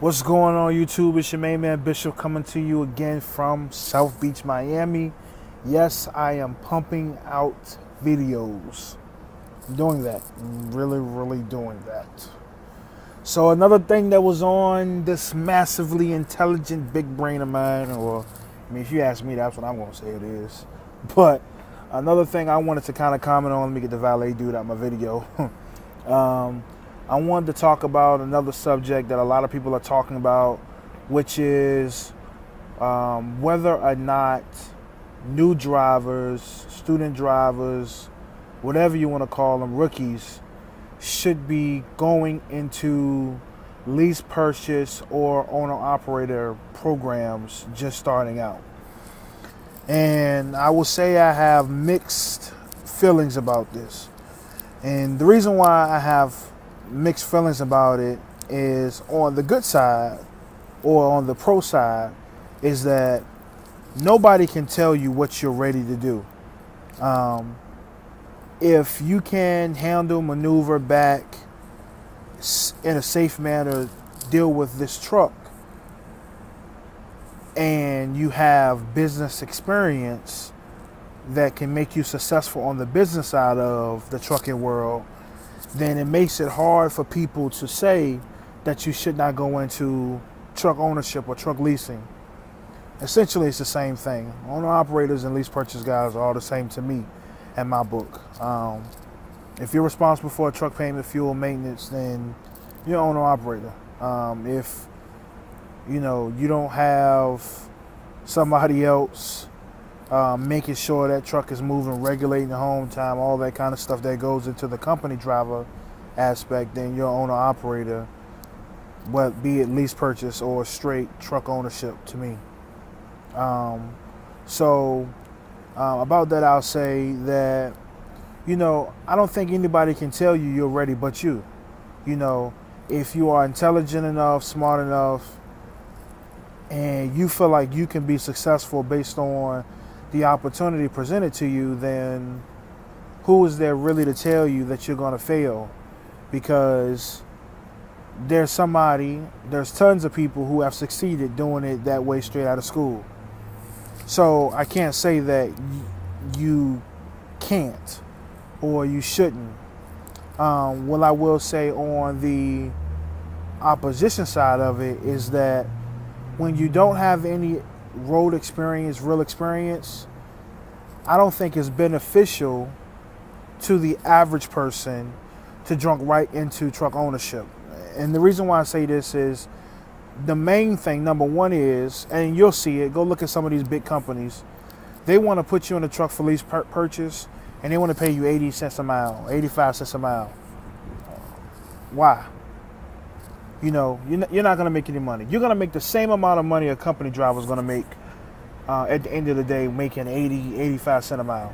What's going on, YouTube? It's your main man Bishop coming to you again from South Beach, Miami. Yes, I am pumping out videos. I'm doing that. I'm really doing that. So another thing that was on this massively intelligent big brain of mine, if you ask me, that's what I'm going to say it is. But another thing I wanted to kind of comment on, let me get the valet dude out my video. I wanted to talk about another subject that a lot of people are talking about, which is whether or not new drivers, student drivers, whatever you want to call them, rookies, should be going into lease purchase or owner-operator programs just starting out. And I will say I have mixed feelings about this. And the reason why I have mixed feelings about it is, on the good side or on the pro side, is that nobody can tell you what you're ready to do. If you can handle, maneuver back in a safe manner, deal with this truck, and you have business experience that can make you successful on the business side of the trucking world, then it makes it hard for people to say that you should not go into truck ownership or truck leasing. Essentially, it's the same thing. Owner operators and lease purchase guys are all the same to me in my book. If you're responsible for a truck payment, fuel, maintenance, then you're an owner operator. If you don't have somebody else making sure that truck is moving, regulating the home time, all that kind of stuff that goes into the company driver aspect, then you're an owner operator, be it lease purchase or straight truck ownership to me. About that, I'll say that, I don't think anybody can tell you you're ready but you. If you are intelligent enough, smart enough, and you feel like you can be successful based on the opportunity presented to you, then who is there really to tell you that you're going to fail? Because there's tons of people who have succeeded doing it that way straight out of school. So I can't say that you can't or you shouldn't. What I will say on the opposition side of it is that when you don't have any road experience, real experience, I don't think it's beneficial to the average person to jump right into truck ownership. And the reason why I say this is, the main thing, number one is, and you'll see it, go look at some of these big companies, they want to put you in a truck for lease purchase, and they want to pay you 80 cents a mile, 85 cents a mile. Why? You're not going to make any money. You're going to make the same amount of money a company driver is going to make at the end of the day, making 80, 85 cents a mile.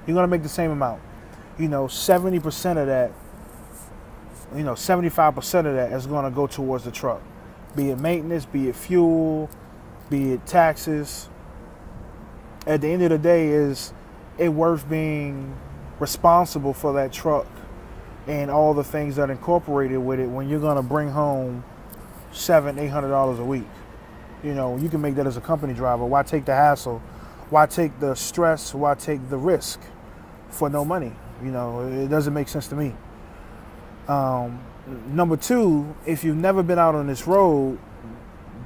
You're going to make the same amount. 70% of that, 75% of that is going to go towards the truck. Be it maintenance, be it fuel, be it taxes. At the end of the day, is it worth being responsible for that truck and all the things that are incorporated with it when you're going to bring home $700-800 a week? You can make that as a company driver. Why take the hassle? Why take the stress? Why take the risk for no money? It doesn't make sense to me. Number two, if you've never been out on this road,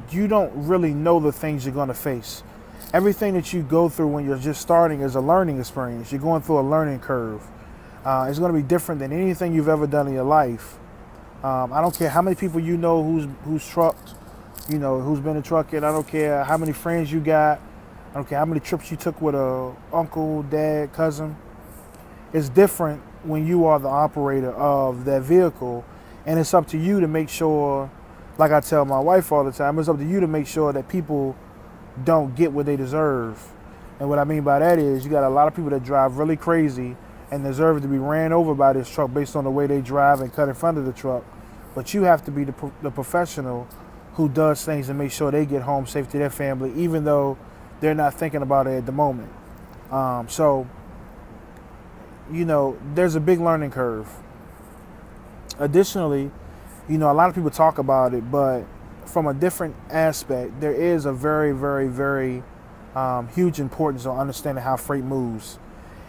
you don't really know the things you're going to face. Everything that you go through when you're just starting is a learning experience. You're going through a learning curve. It's going to be different than anything you've ever done in your life. I don't care how many people who's trucked, who's been a trucker. I don't care how many friends you got. I don't care how many trips you took with a uncle, dad, cousin. It's different when you are the operator of that vehicle, and it's up to you to make sure, like I tell my wife all the time, it's up to you to make sure that people don't get what they deserve. And what I mean by that is, you got a lot of people that drive really crazy and deserve to be ran over by this truck based on the way they drive and cut in front of the truck. But you have to be the professional who does things and make sure they get home safe to their family, even though they're not thinking about it at the moment. There's a big learning curve. Additionally, a lot of people talk about it, but from a different aspect, there is a very, very, very huge importance on understanding how freight moves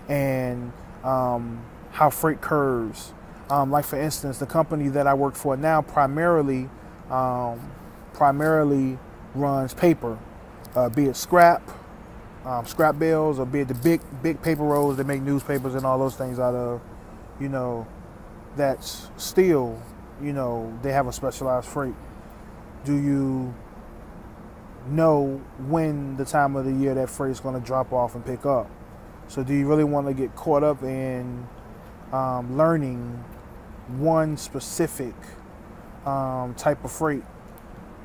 and how freight curves. Like for instance, the company that I work for now primarily runs paper, be it scrap bales, or be it the big paper rolls they make newspapers and all those things out of. You know, that's still, they have a specialized freight. Do you know when the time of the year that freight is going to drop off and pick up? So do you really want to get caught up in learning one specific type of freight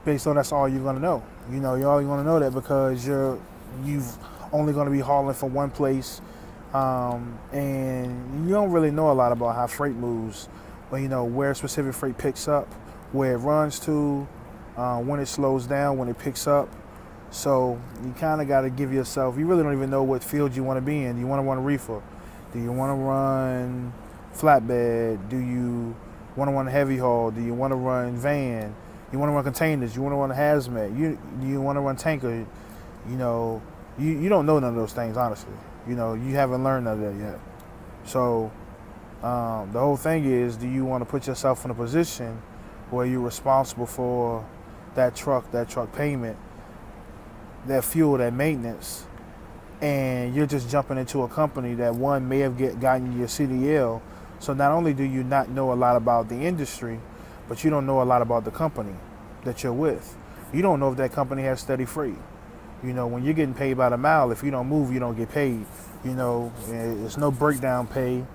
based on that's all you're going to know? You're only going to know that because you've only going to be hauling from one place, and you don't really know a lot about how freight moves, but where specific freight picks up, where it runs to, when it slows down, when it picks up. So you kind of got to give yourself, you really don't even know what field you want to be in. Do you want to run a reefer? Do you want to run flatbed? Do you want to run heavy haul? Do you want to run van? You want to run containers? You want to run hazmat? Do you want to run tanker? You don't know none of those things, honestly. You haven't learned none of that yet. So the whole thing is, do you want to put yourself in a position where you're responsible for that truck payment, that fuel, that maintenance, and you're just jumping into a company that one may have gotten your CDL. So not only do you not know a lot about the industry, but you don't know a lot about the company that you're with. You don't know if that company has steady freight. When you're getting paid by the mile, if you don't move, you don't get paid. There's no breakdown pay.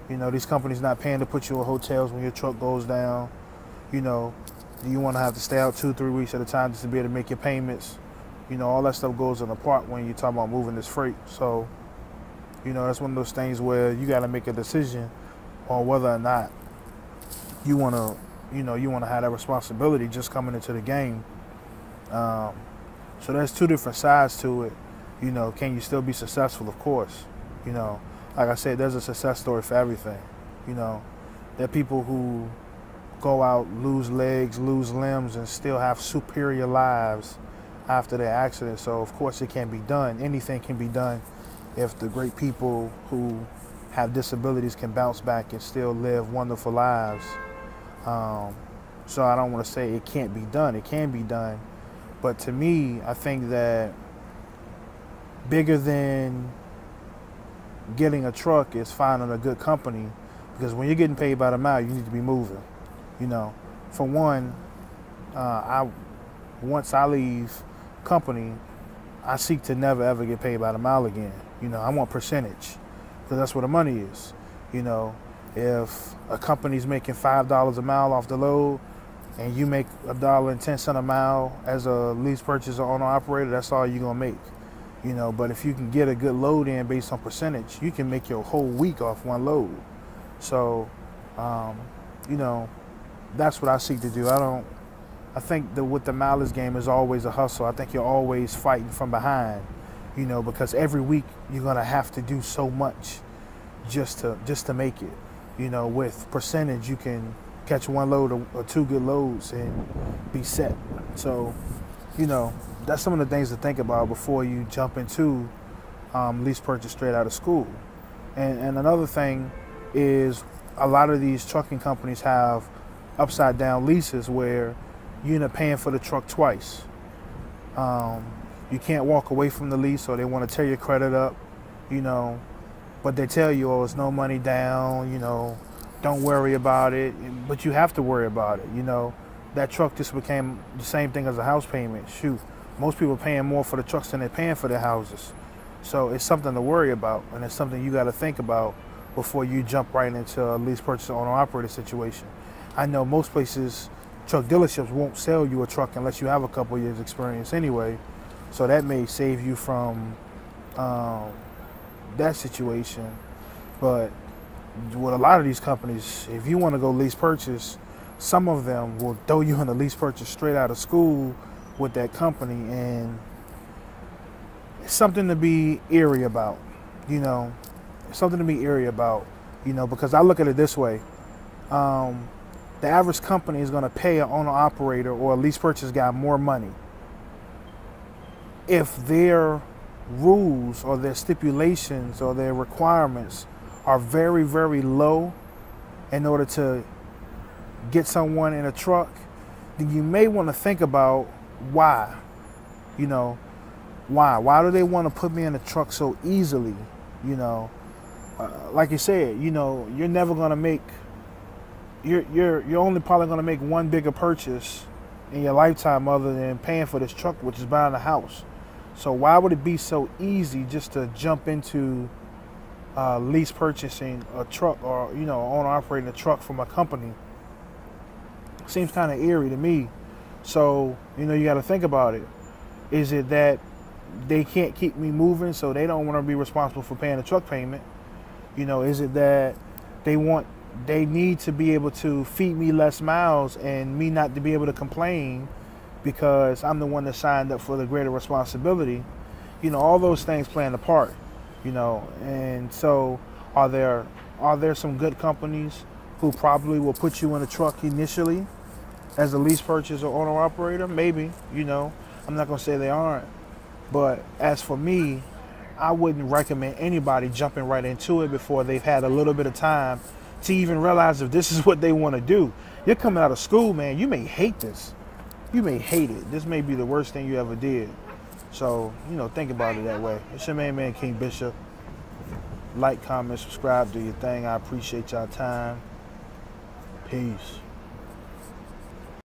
These companies not paying to put you in hotels when your truck goes down. You want to have to stay out 2-3 weeks at a time just to be able to make your payments. All that stuff goes in the part when you're talking about moving this freight. So, that's one of those things where you got to make a decision on whether or not you want to, you want to have that responsibility just coming into the game. So there's two different sides to it. Can you still be successful? Of course. Like I said, there's a success story for everything. There are people who go out, lose legs, lose limbs, and still have superior lives after their accident. So of course it can be done. Anything can be done if the great people who have disabilities can bounce back and still live wonderful lives. So I don't want to say it can't be done. It can be done. But to me, I think that bigger than getting a truck is finding a good company, because when you're getting paid by the mile, you need to be moving. For one, once I leave company, I seek to never ever get paid by the mile again. I want percentage, because that's where the money is. If a company's making $5 a mile off the load, and you make $1.10 a mile as a lease purchase or owner operator, that's all you're gonna make. But if you can get a good load in based on percentage, you can make your whole week off one load. So, that's what I seek to do. I think that with the mileage game is always a hustle. I think you're always fighting from behind, because every week you're gonna have to do so much just to make it. With percentage, you can catch one load or two good loads and be set. So, that's some of the things to think about before you jump into lease purchase straight out of school. And another thing is, a lot of these trucking companies have upside down leases where you end up paying for the truck twice. You can't walk away from the lease, or they want to tear your credit up, but they tell you, it's no money down, don't worry about it. But you have to worry about it. That truck just became the same thing as a house payment. Shoot, most people are paying more for the trucks than they're paying for their houses. So it's something to worry about, and it's something you got to think about before you jump right into a lease purchase owner operator situation. I know most places, truck dealerships won't sell you a truck unless you have a couple years experience anyway. So that may save you from that situation. But with a lot of these companies, if you want to go lease purchase, some of them will throw you in a lease purchase straight out of school with that company, and it's something to be eerie about. It's something to be eerie about, because I look at it this way. the average company is going to pay an owner operator or a lease purchase guy more money if their rules or their stipulations or their requirements are very, very low in order to get someone in a truck, then you may want to think about why. You know, why do they want to put me in a truck so easily? You know, like you said, you know, you're never going to make, you're only probably going to make one bigger purchase in your lifetime other than paying for this truck, which is buying a house. So why would it be so easy just to jump into lease purchasing a truck, or, you know, owner operating a truck from a company? Seems kind of eerie to me. So, you know, you got to think about it. Is it that they can't keep me moving, so they don't want to be responsible for paying the truck payment? You know, is it that they need to be able to feed me less miles and me not to be able to complain because I'm the one that signed up for the greater responsibility? You know, all those things playing a part, you know. And so are there some good companies who probably will put you in a truck initially as a lease purchase or owner operator? Maybe, you know. I'm not going to say they aren't. But as for me, I wouldn't recommend anybody jumping right into it before they've had a little bit of time to even realize if this is what they want to do. You're coming out of school, man. You may hate this. You may hate it. This may be the worst thing you ever did. So, you know, think about it that way. It's your man, King Bishop. Like, comment, subscribe, do your thing. I appreciate y'all time. Peace.